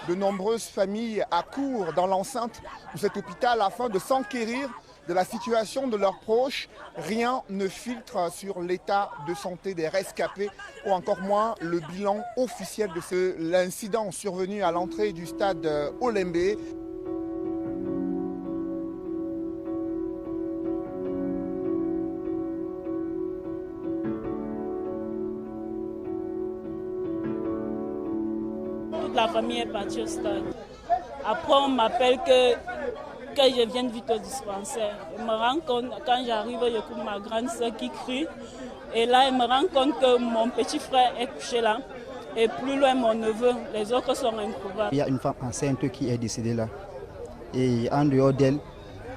De nombreuses familles accourent dans l'enceinte de cet hôpital afin de s'enquérir de la situation de leurs proches. Rien ne filtre sur l'état de santé des rescapés ou encore moins le bilan officiel de l'incident survenu à l'entrée du stade Olembe. Toute la famille est partie au stade. Après, on m'appelle que je vienne vite au dispensaire. Je me rends compte, quand j'arrive, j'écoute ma grande soeur qui crie. Et là, je me rends compte que mon petit frère est couché là. Et plus loin, mon neveu. Les autres sont introuvables. Il y a une femme enceinte qui est décédée là. Et en dehors d'elle,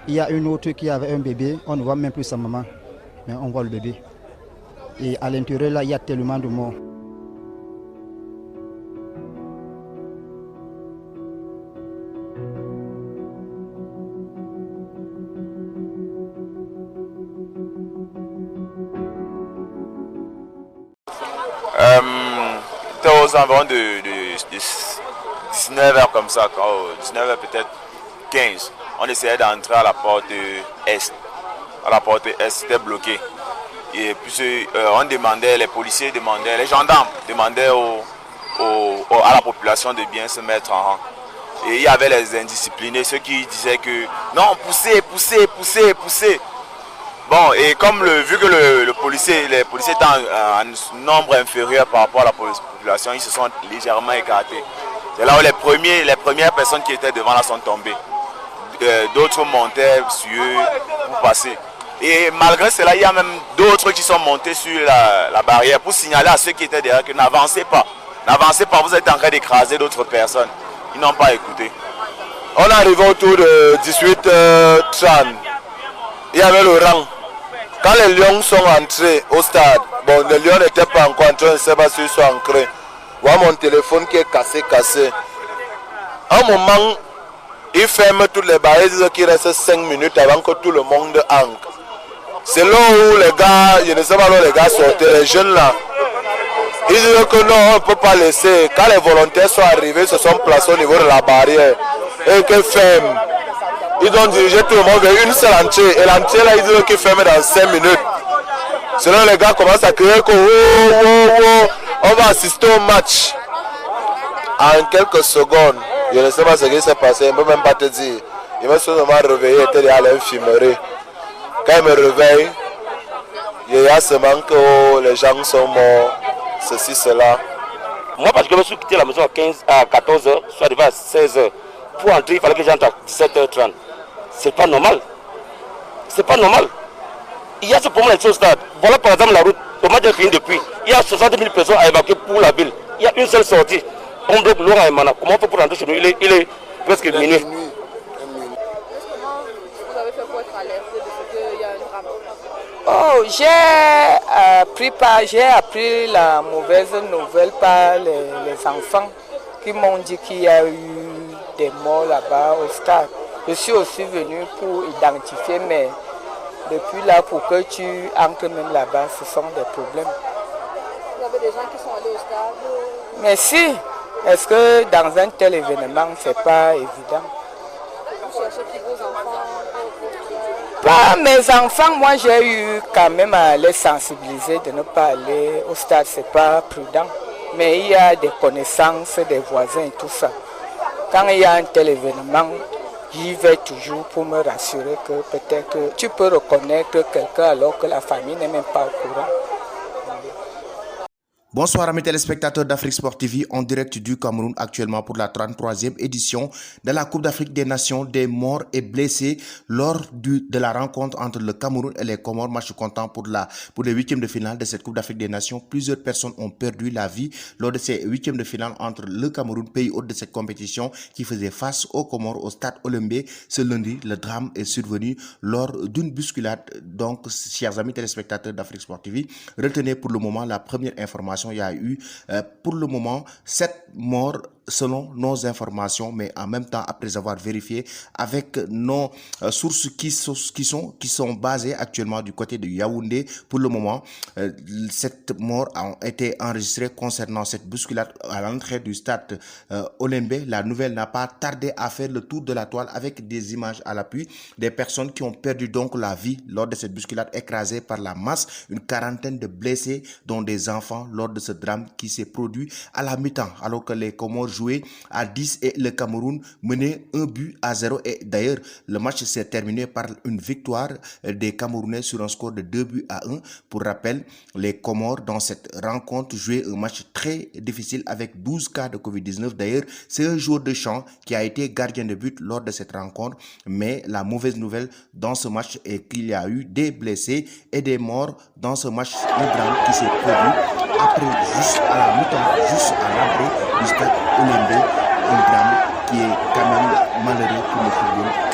il y a une autre qui avait un bébé. On ne voit même plus sa maman, mais on voit le bébé. Et à l'intérieur, là, il y a tellement de morts. Aux environs de 19h comme ça, 19h peut-être 15, on essayait d'entrer à la porte est. À la porte est, c'était bloqué. Et puis on demandait, les policiers demandaient, les gendarmes demandaient à la population de bien se mettre en rang. Et il y avait les indisciplinés, ceux qui disaient que non, poussez. Bon, et comme vu que les policiers étaient en nombre inférieur par rapport à la population, ils se sont légèrement écartés. C'est là où les premières personnes qui étaient devant là sont tombées. D'autres montaient sur eux pour passer. Et malgré cela, il y a même d'autres qui sont montés sur la barrière pour signaler à ceux qui étaient derrière que n'avancez pas, vous êtes en train d'écraser d'autres personnes. Ils n'ont pas écouté. On est arrivé autour de 18h30. Il y avait le rang. Quand les lions sont entrés au stade, bon, les lions n'étaient pas encore entrés, je ne sais pas s'ils sont ancrés. Voilà mon téléphone qui est cassé. À un moment, ils ferment toutes les barrières, ils disent qu'il reste 5 minutes avant que tout le monde entre. C'est là où les gars, je ne sais pas où les gars sortaient, les jeunes là. Ils disent que non, on ne peut pas laisser. Quand les volontaires sont arrivés, ils se sont placés au niveau de la barrière. Et qu'ils ferment. Ils ont dirigé tout le monde vers une seule entrée. Et l'entrée là, ils disent qu'ils ferment dans 5 minutes. Sinon les gars commencent à crier que on va assister au match. En quelques secondes, je ne sais pas ce qui s'est passé, je ne peux même pas te dire. Je me suis seulement réveillé, j'étais à l'infirmerie. Quand je me réveille, il y a seulement que les gens sont morts, ceci, cela. Moi, parce que je me suis quitté la maison à 14h, je suis arrivé à 16h. Pour entrer, il fallait que j'entre à 17h30. C'est pas normal. Il y a ce problème au stade. Voilà par exemple la route. Le match est fini depuis. Il y a 60 000 personnes à évacuer pour la ville. Il y a une seule sortie. On bloque l'eau à Emana. Comment on fait pour rentrer chez nous? Il est presque minuit. Comment vous avez fait pour être alerté de ce qu'il y a un drame? J'ai appris la mauvaise nouvelle par les enfants qui m'ont dit qu'il y a eu des morts là-bas au stade. Je suis aussi venu pour identifier, mais depuis là, pour que tu entres même là-bas, ce sont des problèmes. Vous avez des gens qui sont allés au stade? Mais si, est-ce que dans un tel événement, c'est pas évident? Vous cherchez qui, vos enfants? Pas mes enfants, moi j'ai eu quand même à les sensibiliser de ne pas aller au stade, c'est pas prudent. Mais il y a des connaissances des voisins et tout ça. Quand il y a un tel événement, j'y vais toujours pour me rassurer que peut-être que tu peux reconnaître quelqu'un alors que la famille n'est même pas au courant. Bonsoir amis téléspectateurs d'Afrique Sport TV en direct du Cameroun actuellement pour la 33e édition de la Coupe d'Afrique des Nations des morts et blessés lors de la rencontre entre le Cameroun et les Comores. Match comptant pour les huitièmes de finale de cette Coupe d'Afrique des Nations. Plusieurs personnes ont perdu la vie lors de ces huitièmes de finale entre le Cameroun, pays hôte de cette compétition, qui faisait face aux Comores au stade Olembe. Ce lundi, le drame est survenu lors d'une bousculade. Donc, chers amis téléspectateurs d'Afrique Sport TV, retenez pour le moment la première information. Il y a eu pour le moment 7 morts selon nos informations, mais en même temps après avoir vérifié avec nos sources qui sont basées actuellement du côté de Yaoundé. Pour le moment, cette mort a été enregistrée concernant cette bousculade à l'entrée du stade Olembe. La nouvelle n'a pas tardé à faire le tour de la toile avec des images à l'appui des personnes qui ont perdu donc la vie lors de cette bousculade écrasée par la masse, une quarantaine de blessés dont des enfants lors de ce drame qui s'est produit à la mi-temps alors que les Comores jouaient à 10 et le Cameroun menait 1-0 et d'ailleurs le match s'est terminé par une victoire des Camerounais sur un score de 2-1. Pour rappel, les Comores dans cette rencontre jouaient un match très difficile avec 12 cas de Covid-19. D'ailleurs, c'est un joueur de champ qui a été gardien de but lors de cette rencontre, mais la mauvaise nouvelle dans ce match est qu'il y a eu des blessés et des morts dans ce match, un drame qui s'est produit après, juste à la mi-temps, juste à l'entrée du stade Olembe, un drame qui est quand même malheureux pour le football